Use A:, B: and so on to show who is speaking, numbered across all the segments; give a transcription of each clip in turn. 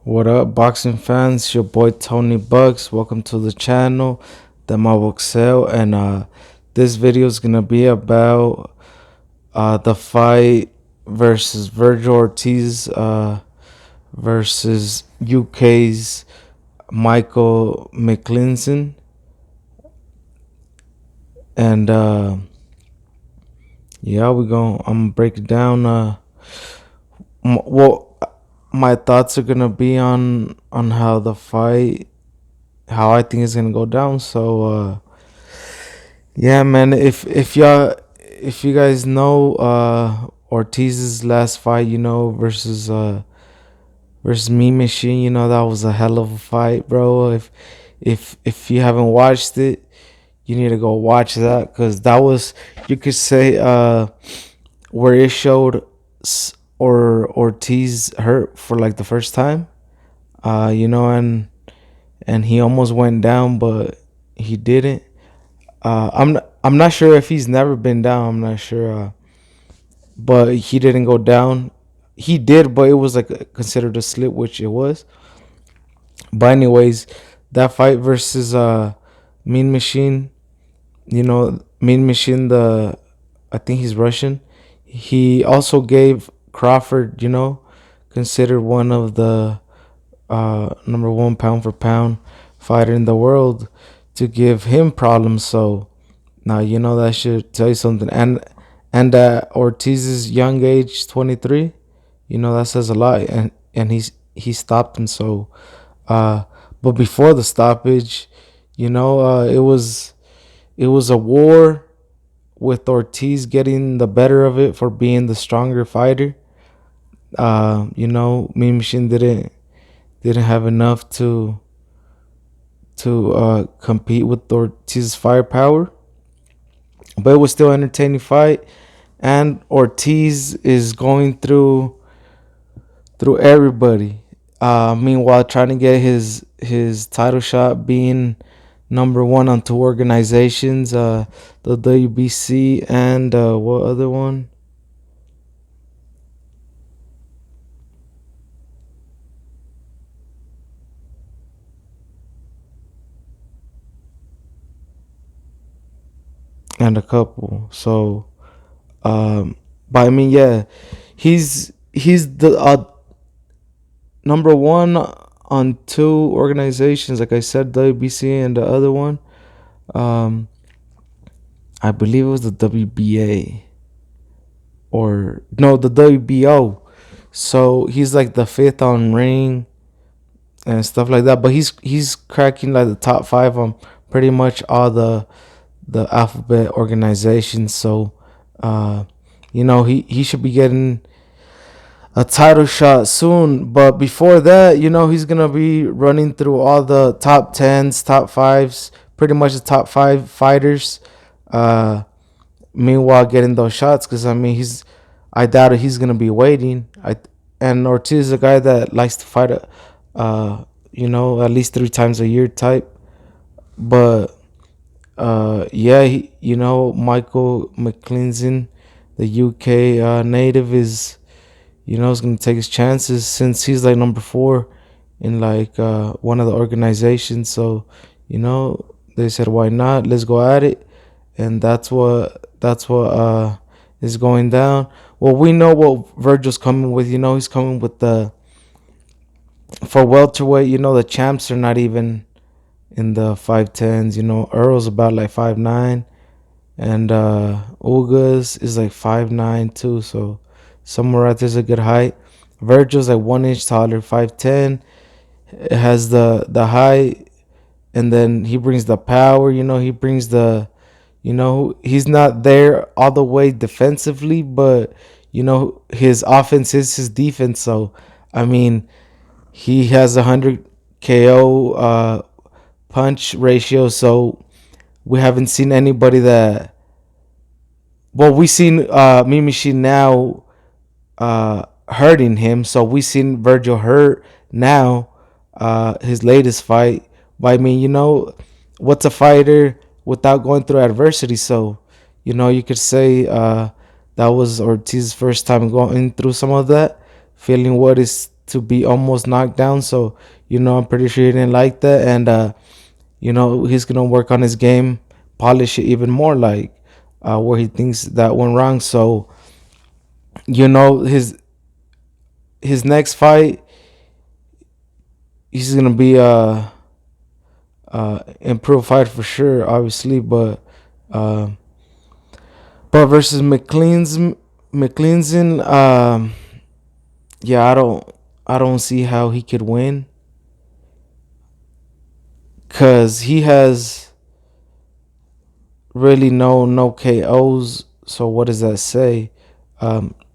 A: What up, boxing fans? Your boy Tony Bucks. Welcome to the channel, the Micheal, and this video is gonna be about the fight versus Vergil Ortiz versus UK's Micklinson, and yeah, I'm gonna break it down. Well, my thoughts are gonna be on how the fight, how I think it's gonna go down. So yeah, man. If you guys know Ortiz's last fight, versus Me Machine, that was a hell of a fight, bro. If you haven't watched it, you need to go watch that, because that was, you could say, where it showed or Ortiz hurt for like the first time. And he almost went down, but he didn't. I'm not sure if he's never been down. I'm not sure, but he didn't go down. He did, but it was like considered a slip, which it was. But anyways, that fight versus Mean Machine, Mean Machine, the I think he's Russian. He also gave Crawford, considered one of the number one pound for pound fighter in the world, to give him problems. So now that should tell you something. And Ortiz's young age, 23, that says a lot. And he stopped him. So but before the stoppage, it was a war, with Ortiz getting the better of it for being the stronger fighter. Mean Machine didn't have enough to compete with Ortiz's firepower, but it was still an entertaining fight. And Ortiz is going through everybody. Meanwhile, trying to get his title shot, being number one on two organizations, the WBC and what other one? And a couple. So, but I mean, yeah, he's the number one on two organizations, like I said, WBC and the other one. Um, I believe it was the WBA, or no, the WBO. So he's like the fifth on ring and stuff like that. But he's cracking like the top five on pretty much all the alphabet organizations. So he should be getting a title shot soon. But before that, he's gonna be running through all the top tens, top fives, pretty much the top five fighters. Uh, Meanwhile, getting those shots, because I mean, I doubt he's gonna be waiting. And Ortiz is a guy that likes to fight, at least three times a year type. But yeah, Michael Micklinson, the UK native, is gonna take his chances, since he's like number four in like one of the organizations. So they said, why not? Let's go at it. And that's what is going down. Well, we know what Vergil's coming with. He's coming with the, for welterweight. The champs are not even in the 5'10s. Earl's about like 5'9", and Ugas is like 5'9" too. So somewhere right there's a good height. Vergil's like 1 inch taller, 5'10". It has the height, and then he brings the power. He brings the, he's not there all the way defensively, but his offense is his defense. So I mean, he has 100 KO punch ratio. So we haven't seen anybody that, well, we seen Me Machine now hurting him. So we seen Vergil hurt now, his latest fight. But I mean, what's a fighter without going through adversity? So you could say that was Ortiz's first time going through some of that, feeling what it's to be almost knocked down. So I'm pretty sure he didn't like that, and he's gonna work on his game, polish it even more, like where he thinks that went wrong. So his next fight, he's gonna be improved fight for sure, obviously, uh, but versus Micklinson, yeah, I don't see how he could win, cause he has really no KOs. So what does that say?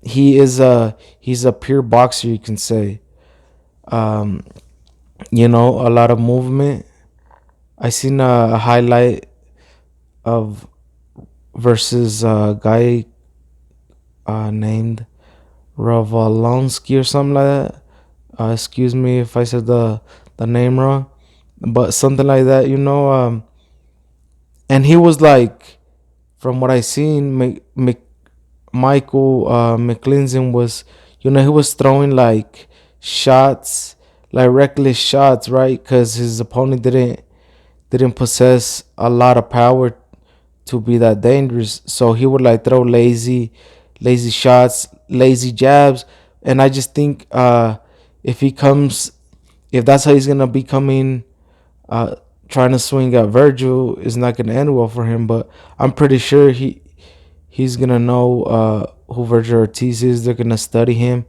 A: He's a pure boxer, you can say. Um, a lot of movement. I seen a highlight of versus a guy named Ravalonsky or something like that. Excuse me if I said the name wrong, but something like that. And he was like, from what I seen, Michael Micklinson was, he was throwing like shots, like reckless shots, right? Because his opponent didn't possess a lot of power to be that dangerous. So he would like throw lazy shots, lazy jabs, and I just think if he comes, if that's how he's gonna be coming, uh, trying to swing at Vergil is not gonna end well for him. But I'm pretty sure he's gonna know who Vergil Ortiz is. They're gonna study him,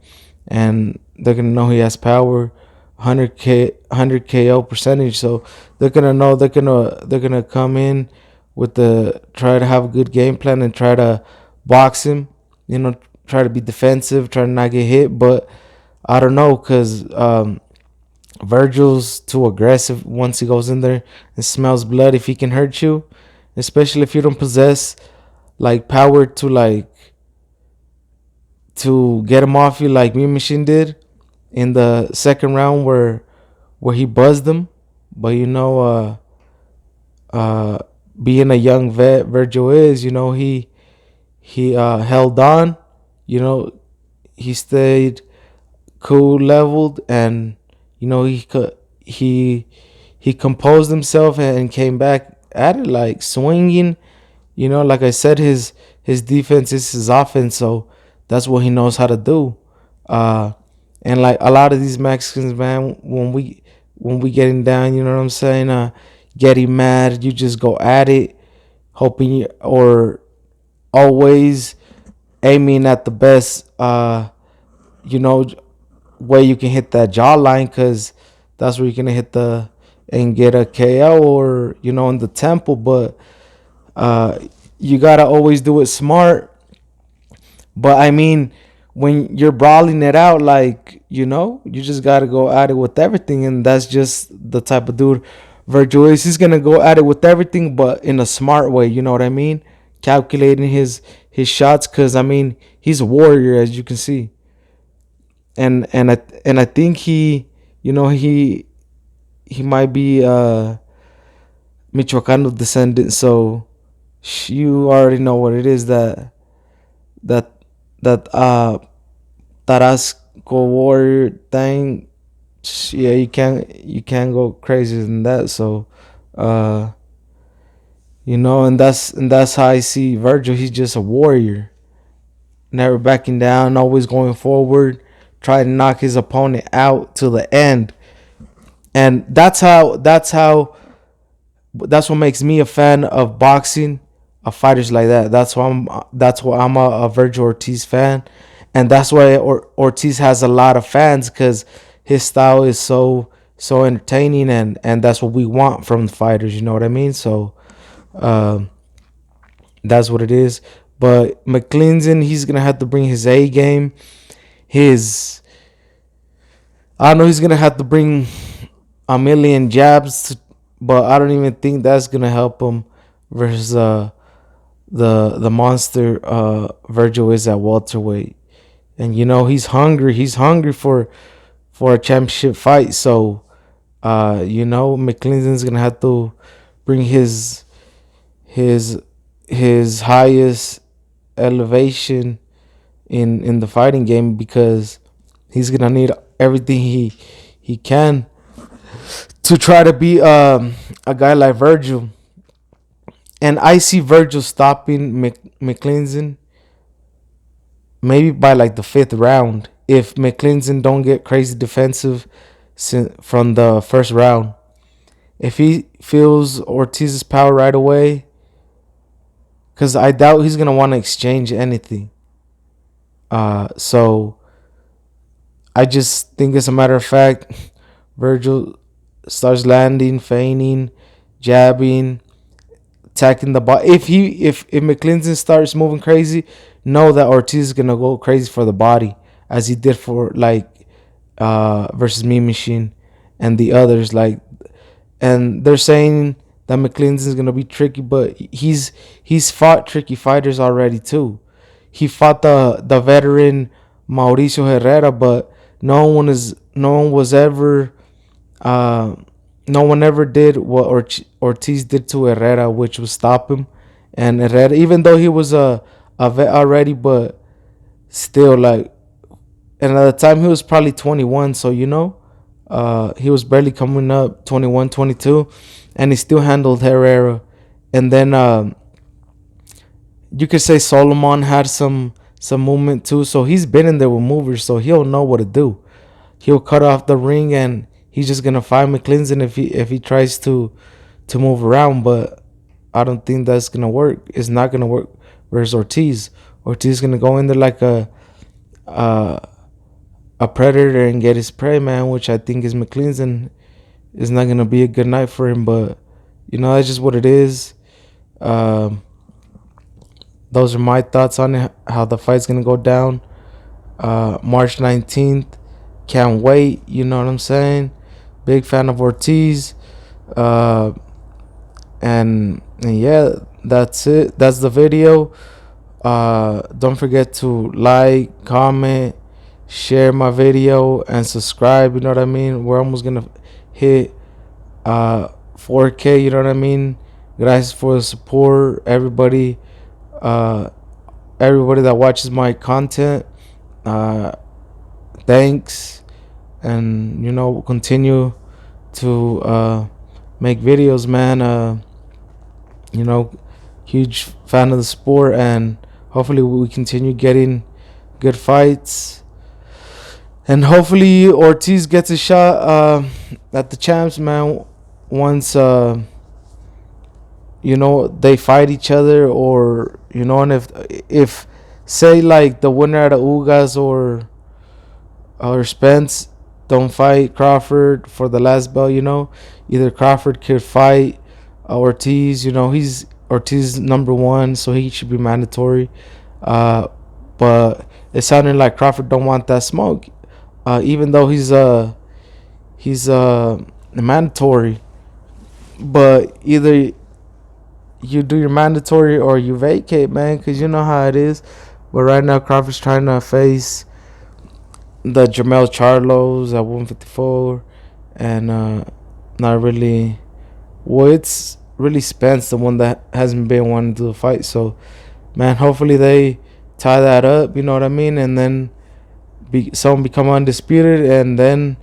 A: and they're gonna know he has power, 100 KO percentage. So they're gonna know they're gonna come in with the try to have a good game plan and try to box him. Try to be defensive, try to not get hit. But I don't know, cause Virgil's too aggressive once he goes in there and smells blood. If he can hurt you, especially if you don't possess like power to get him off you like me and Machine did in the second round where he buzzed him. But uh being a young vet Virgil is, he held on, you know, he stayed cool leveled, and he composed himself and came back at it like swinging. Like I said, his defense is his offense, so that's what he knows how to do. Uh, and like a lot of these Mexicans, man, when we getting down, you know what I'm saying? Getting mad, you just go at it, hoping or always aiming at the best, you know, way you can hit that jawline, because that's where you're gonna hit the and get a KO, or in the temple. But uh, you gotta always do it smart. But I mean, when you're brawling it out, like you just gotta go at it with everything, and that's just the type of dude Virgil is. He's gonna go at it with everything, but in a smart way. You know what I mean? Calculating his shots, because I mean he's a warrior, as you can see, and I think he might be Michoacano descendant, so you already know what it is, that that Tarasco warrior thing. Yeah, you can't go crazier than that. So uh and that's how I see Virgil. He's just a warrior, never backing down, always going forward, try to knock his opponent out to the end. And that's what makes me a fan of boxing, of fighters like that. That's why I'm a Virgil Ortiz fan, and that's why Ortiz has a lot of fans, because his style is so entertaining, and that's what we want from the fighters. You know what I mean? So um, that's what it is. But McClinton, he's gonna have to bring his A game. His I know he's gonna have to bring a million jabs, but I don't even think that's gonna help him versus the monster Virgil is at welterweight. And he's hungry. He's hungry for a championship fight. So McClinton's gonna have to bring his his highest elevation in the fighting game, because he's gonna need everything he can to try to be a guy like Vergil. And I see Vergil stopping Micklinson maybe by like the fifth round if Micklinson don't get crazy defensive from the first round. If he feels Ortiz's power right away, because I doubt he's gonna want to exchange anything. So I just think, as a matter of fact, Vergil starts landing, feigning, jabbing, attacking the body. If Micklinson starts moving crazy, know that Ortiz is gonna go crazy for the body, as he did for like versus Me Machine and the others. Like, and they're saying that Micklinson is gonna be tricky, but he's fought tricky fighters already too. He fought the veteran Mauricio Herrera, but no one was ever uh, no one ever did what Ortiz did to Herrera, which was stop him. And Herrera, even though he was a vet already, but still, like, and at the time he was probably 21, so he was barely coming up, 21, 22, and he still handled Herrera. And then you could say Solomon had some movement too, so he's been in there with movers, so he'll know what to do. He'll cut off the ring, and he's just gonna find Micklinson if he tries to move around. But I don't think that's gonna work. It's not gonna work. Whereas Ortiz gonna go in there like uh, a predator and get his prey, man. Which I think is Micklinson. Is not gonna be a good night for him. But that's just what it is. Those are my thoughts on it. How the fight's gonna go down. March 19th. Can't wait. You know what I'm saying? Big fan of Ortiz. And yeah, that's it. That's the video. Don't forget to like, comment, share my video, and subscribe. You know what I mean? We're almost gonna hit 4K. You know what I mean? Gracias for the support, everybody. Everybody that watches my content. Thanks, and continue to make videos, man. Huge fan of the sport, and hopefully we continue getting good fights, and hopefully Ortiz gets a shot at the champs, man. Once they fight each other, or and if say like the winner out of Ugas or Spence don't fight Crawford for the last belt, either Crawford could fight Ortiz. He's Ortiz #1, so he should be mandatory. But it sounded like Crawford don't want that smoke, even though he's mandatory. But either you do your mandatory or you vacate, man, because you know how it is. But right now Crawford's trying to face the Jermell Charlos at 154, and not really. Well, it's really Spence, the one that hasn't been wanting to do the fight. So, man, hopefully they tie that up. You know what I mean? And then someone become undisputed, and then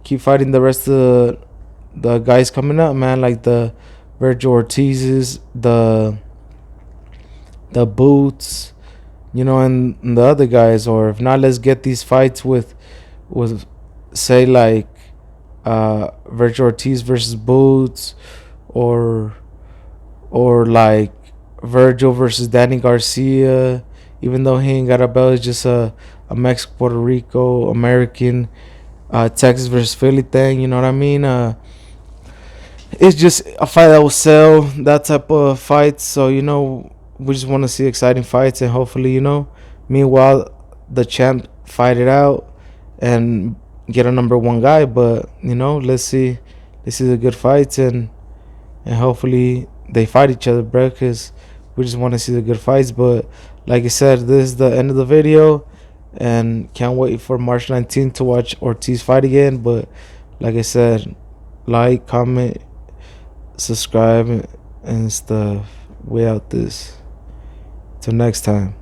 A: keep fighting the rest of the guys coming up, man. Like the Vergil Ortiz's, the Boots, and the other guys. Or if not, let's get these fights with say like Vergil Ortiz versus Boots, or like Vergil versus Danny Garcia. Even though he ain't got a belt, it's just a Mexico, Puerto Rico, American, Texas versus Philly thing. You know what I mean? It's just a fight that will sell, that type of fights. So we just want to see exciting fights, and hopefully meanwhile the champ fight it out and get a #1 guy. But let's see the good fights, and hopefully they fight each other, bro, because we just want to see the good fights. But like I said, this is the end of the video, and can't wait for March 19th to watch Ortiz fight again. But like I said, like, comment, subscribe, and stuff. We out this. Till next time.